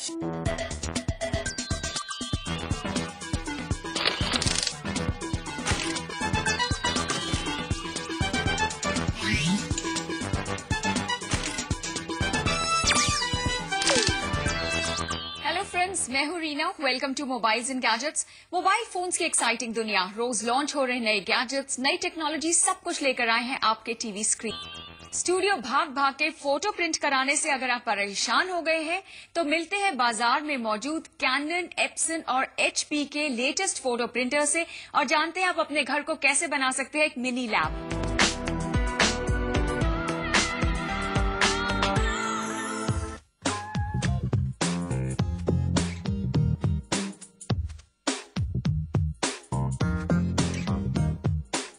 मैं हूं Reena, welcome to mobiles and gadgets. Mobile phones की एक्साइटिंग दुनिया, रोज लॉन्च हो रहे नए गैजेट्स, नई टेक्नोलॉजी, सब कुछ लेकर आए हैं आपके टीवी स्क्रीन। स्टूडियो भाग भाग के फोटो प्रिंट कराने से अगर आप परेशान हो गए हैं तो मिलते हैं बाजार में मौजूद कैनन, एप्सन और HP के लेटेस्ट फोटो प्रिंटर से और जानते हैं आप अपने घर को कैसे बना सकते हैं एक mini lab.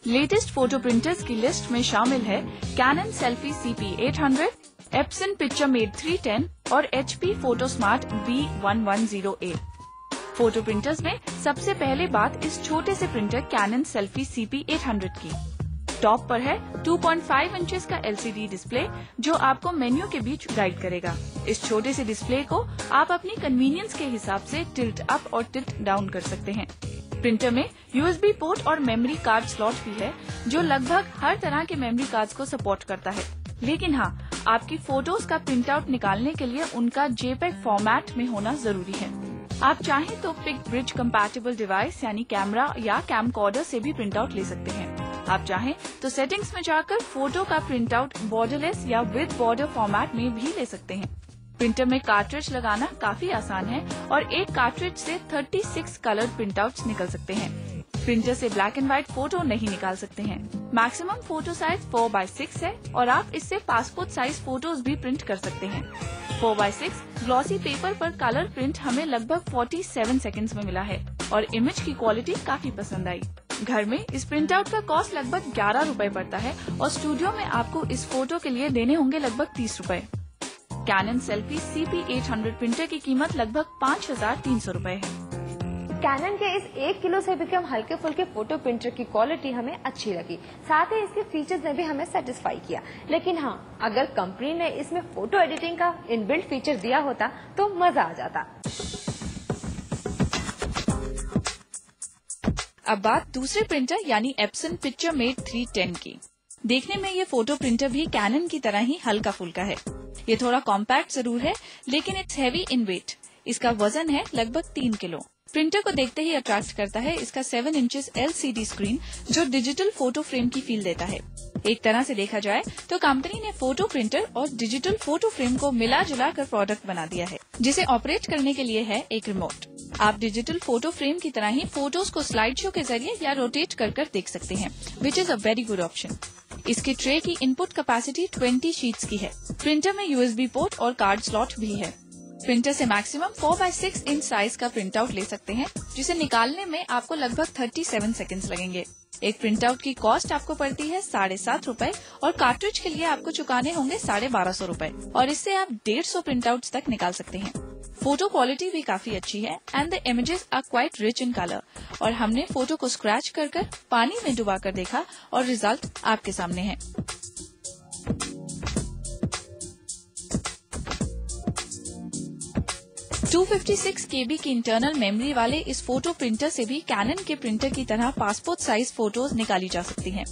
Latest photo printers की लिस्ट में शामिल है कैनन सेल्फी CP800, एप्सन पिक्चरमेट 310 और HP फोटोस्मार्ट B1108। फोटो प्रिंटर्स में सबसे पहले बात इस छोटे से प्रिंटर कैनन सेल्फी CP800 की। टॉप पर है 2.5 इंचेस का LCD डिस्प्ले जो आपको मेन्यू के बीच गाइड करेगा। इस छोटे से डिस्प्ले को आप अपनी कन्वीनियंस के हिसाब से टिल्ट अप और टिल्ट डाउन कर सकते हैं। प्रिंटर में USB पोर्ट और मेमोरी कार्ड स्लॉट भी है जो लगभग हर तरह के मेमोरी कार्ड्स को सपोर्ट करता है। लेकिन हाँ, आपकी फोटोज का प्रिंट आउट निकालने के लिए उनका JPEG फॉर्मेट में होना जरूरी है। आप चाहें तो पिकब्रिज कंपैटिबल डिवाइस यानी कैमरा या कैमकॉर्डर से भी प्रिंट आउट ले सकते हैं। आप चाहें तो सेटिंग्स में जाकर फोटो का प्रिंट आउट बॉर्डरलेस या विद बॉर्डर फॉर्मेट में भी ले सकते हैं। प्रिंटर में कार्ट्रिज लगाना काफी आसान है और एक कार्ट्रिज से 36 कलर प्रिंट आउट्स निकल सकते हैं। प्रिंटर से ब्लैक एंड व्हाइट फोटो नहीं निकाल सकते हैं। मैक्सिमम फोटो साइज 4x6 है और आप इससे पासपोर्ट साइज फोटोज भी प्रिंट कर सकते हैं। 4x6 ग्लॉसी पेपर पर कलर प्रिंट हमें लगभग 47 सेकंड्स में मिला है और इमेज की क्वालिटी काफी पसंद आई। घर में इस प्रिंट आउट का कॉस्ट लगभग 11 रुपए पड़ता है और स्टूडियो में आपको इस फोटो के लिए देने होंगे लगभग 30 रुपए। कैनन सेल्फी CP800 प्रिंटर की कीमत लगभग 5300 रुपए है। कैनन के इस 1 किलो से भी कम हल्के फुल्के फोटो प्रिंटर की क्वालिटी हमें अच्छी लगी, साथ ही इसके फीचर्स ने भी हमें सेटिस्फाई किया। लेकिन हाँ, अगर कंपनी ने इसमें फोटो एडिटिंग का इनबिल्ट फीचर दिया होता तो मजा आ जाता। अब बात दूसरे प्रिंटर यानी एप्सन पिक्चरमेट 310 की। देखने में ये फोटो प्रिंटर भी कैनन की तरह ही हल्का फुल्का है। ये थोड़ा कॉम्पैक्ट जरूर है लेकिन इट्स हैवी इन वेट। इसका वजन है लगभग 3 किलो। प्रिंटर को देखते ही अट्रैक्ट करता है इसका 7 इंचेस LCD स्क्रीन जो डिजिटल फोटो फ्रेम की फील देता है। एक तरह से देखा जाए तो कंपनी ने फोटो प्रिंटर और डिजिटल फोटो फ्रेम को मिला जुला कर प्रोडक्ट बना दिया है जिसे ऑपरेट करने के लिए है एक रिमोट। आप डिजिटल फोटो फ्रेम की तरह ही फोटोज को स्लाइड शो के जरिए या रोटेट कर देख सकते हैं, which is a very good option. इसके ट्रे की इनपुट कैपेसिटी 20 शीट्स की है। प्रिंटर में USB पोर्ट और कार्ड स्लॉट भी है। प्रिंटर से मैक्सिमम 4x6 इंच साइज का प्रिंट आउट ले सकते हैं जिसे निकालने में आपको लगभग 37 सेकंड्स लगेंगे। एक प्रिंट आउट की कॉस्ट आपको पड़ती है 7.5 रुपए और कार्ट्रिज के लिए आपको चुकाने होंगे 1250 रुपए और इससे आप 150 प्रिंट आउट्स तक निकाल सकते हैं। फोटो क्वालिटी भी काफी अच्छी है and the images are quite rich in colour और हमने फोटो को स्क्रैच कर पानी में डुबाकर देखा और रिजल्ट आपके सामने है। $256 KB की इंटरनल मेमोरी वाले इस फोटो प्रिंटर से भी कैनन के प्रिंटर की तरह पासपोर्ट साइज फोटोज निकाली जा सकती हैं।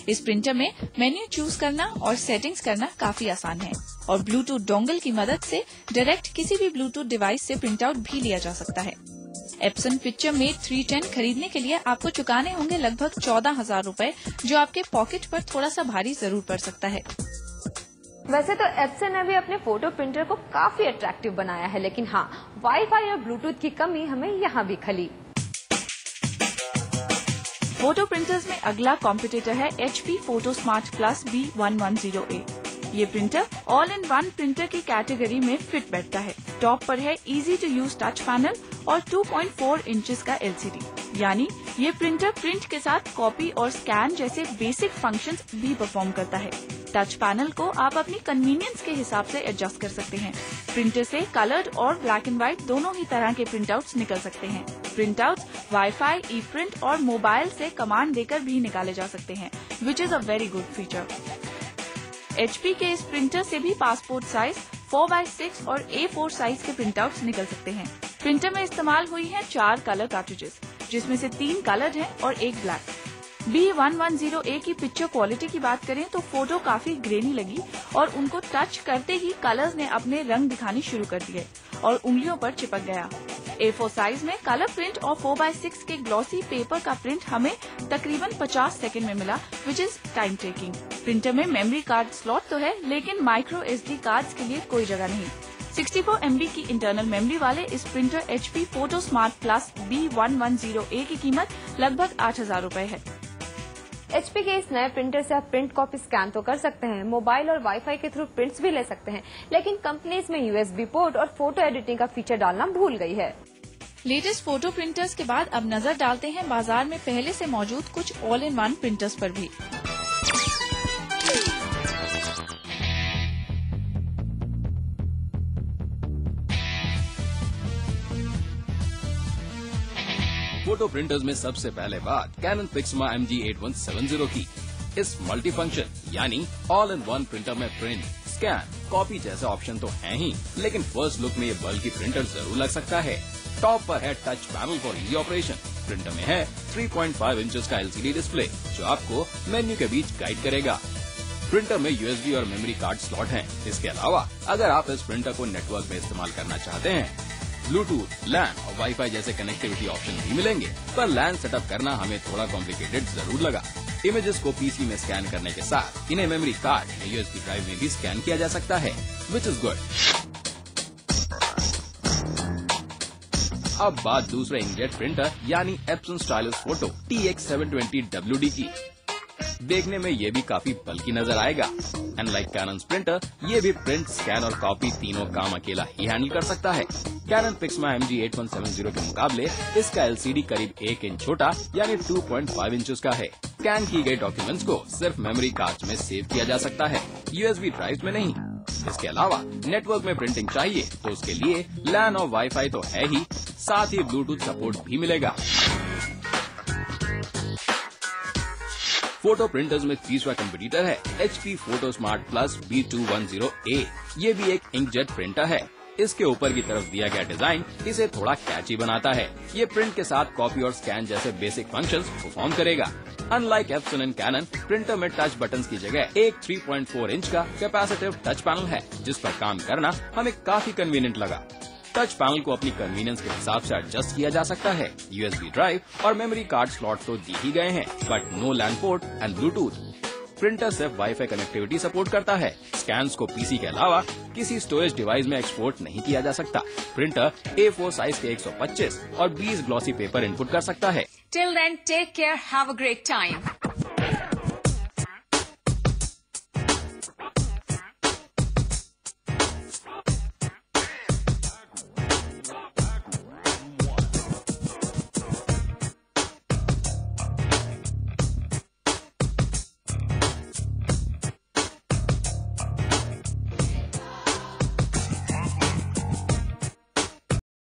इस प्रिंटर में मेन्यू चूज करना और सेटिंग्स करना काफी आसान है और ब्लूटूथ डोंगल की मदद से डायरेक्ट किसी भी ब्लूटूथ डिवाइस से प्रिंट आउट भी लिया जा सकता है। एप्सन पिक्चरमेट 310 खरीदने के लिए आपको चुकाने होंगे लगभग 14,000 रुपए जो आपके पॉकेट पर थोड़ा सा भारी जरूर पड़ सकता है। वैसे तो एप्सन ने भी अपने फोटो प्रिंटर को काफी अट्रैक्टिव बनाया है, लेकिन हाँ, वाईफाई और ब्लूटूथ की कमी हमें यहाँ भी खली। फोटो प्रिंटर्स में अगला कॉम्पिटिटर है HP फोटोस्मार्ट प्लस B1108। ये printer all in one printer की कैटेगरी में फिट बैठता है। टॉप पर है easy to use touch panel और 2.4 इंचेस का LCD, यानी ये प्रिंटर प्रिंट के साथ कॉपी और स्कैन जैसे बेसिक फंक्शंस भी परफॉर्म करता है। टच पैनल को आप अपनी कन्वीनियंस के हिसाब से एडजस्ट कर सकते हैं। प्रिंटर से कलर्ड और ब्लैक एंड व्हाइट दोनों ही तरह के प्रिंट आउट्स निकल सकते हैं। प्रिंट आउट्स वाईफाई, ई प्रिंट और मोबाइल से कमांड देकर भी निकाले जा सकते हैं, which is a very good feature. HP के इस प्रिंटर से भी पासपोर्ट साइज 4x6 और A4 साइज के प्रिंटआउट्स निकल सकते हैं। प्रिंटर में इस्तेमाल हुई हैं 4 कलर कार्ट्रिजेस, जिसमें से 3 कलर्ड हैं और 1 ब्लैक। B110A की पिक्चर क्वालिटी की बात करें तो फोटो काफी ग्रेनी लगी और उनको टच करते ही कलर्स ने अपने रंग दिखाने शुरू कर दिए और उंगलियों पर चिपक गया। A4 साइज में कलर प्रिंट और 4x6 के ग्लॉसी पेपर का प्रिंट हमें तकरीबन 50 सेकंड में मिला, which is time taking. Printer में मेमोरी कार्ड स्लॉट तो है, लेकिन माइक्रो SD कार्ड्स के लिए कोई जगह नहीं। 64 MB की इंटरनल मेमोरी वाले इस printer HP photo smart plus B110A की कीमत लगभग 8,000 रूपए है। HP के इस नए प्रिंटर से आप प्रिंट कॉपी स्कैन तो कर सकते हैं, मोबाइल और वाईफाई के थ्रू प्रिंट्स भी ले सकते हैं, लेकिन कंपनी इसमें USB पोर्ट और फोटो एडिटिंग का फीचर डालना भूल गई है। लेटेस्ट फोटो प्रिंटर्स के बाद अब नजर डालते हैं बाजार में पहले से मौजूद कुछ ऑल इन वन प्रिंटर्स पर भी। फोटो प्रिंटर्स में सबसे पहले बात कैनन पिक्समा MG8170 की। इस मल्टी फंक्शन यानी ऑल इन वन प्रिंटर में प्रिंट, स्कैन, कॉपी जैसे ऑप्शन तो हैं ही, लेकिन फर्स्ट लुक में ये बल्कि प्रिंटर जरूर लग सकता है। टॉप पर है touch panel for easy operation. Printer में है 3.5 इंचेस का LCD डिस्प्ले जो आपको मेन्यू के बीच गाइड करेगा। प्रिंटर में USB और मेमोरी कार्ड स्लॉट हैं। इसके अलावा अगर आप इस प्रिंटर को नेटवर्क में इस्तेमाल करना चाहते हैं, ब्लूटूथ, LAN और वाईफाई जैसे कनेक्टिविटी ऑप्शन भी मिलेंगे, पर LAN सेटअप करना हमें थोड़ा कॉम्प्लिकेटेड जरूर लगा। इमेजेस को PC में स्कैन करने के साथ इन्हें मेमोरी कार्ड या USB ड्राइव में भी स्कैन किया जा सकता है, विच इज गुड। अब बात दूसरे इंकजेट प्रिंटर यानी एप्सन स्टाइलस फोटो TX720WD की। देखने में ये भी काफी बल्कि नजर आएगा। अनलाइक कैनन प्रिंटर, ये भी प्रिंट, स्कैन और कॉपी तीनों काम अकेला ही हैंडल कर सकता है। कैनन पिक्समा MG8170 के मुकाबले इसका LCD करीब 1 इंच छोटा यानी 2.5 इंचेस का है। स्कैन की गई डॉक्यूमेंट्स को सिर्फ मेमोरी कार्ड में सेव किया जा सकता है, USB ड्राइव में नहीं। इसके अलावा नेटवर्क में प्रिंटिंग चाहिए तो उसके लिए LAN और वाईफाई तो है ही, साथ ही ब्लूटूथ सपोर्ट भी मिलेगा। फोटो प्रिंटर्स में तीसरा कंपटीटर है HP photo smart plus B210A। ये भी एक इंकजेट प्रिंटर है। इसके ऊपर की तरफ दिया गया डिजाइन इसे थोड़ा कैची बनाता है। ये प्रिंट के साथ कॉपी और स्कैन जैसे बेसिक फंक्शंस परफॉर्म करेगा। Unlike Epson and Canon, printer में टच बटन्स की जगह एक 3.4 इंच का कैपेसिटिव टच पैनल है, जिस पर काम करना हमें काफी कन्वीनियंट लगा। टच पैनल को अपनी कन्वीनियंस के हिसाब से एडजस्ट किया जा सकता है। USB ड्राइव और मेमोरी कार्ड स्लॉट तो दी ही गए हैं, but no LAN port and Bluetooth. Printer सिर्फ वाईफाई कनेक्टिविटी सपोर्ट करता है। स्कैन्स को PC के अलावा किसी स्टोरेज डिवाइस में एक्सपोर्ट नहीं किया जा सकता। प्रिंटर A4 साइज के 125 और 20 ग्लॉसी पेपर इनपुट कर सकता है। Till then, take care, have a great time.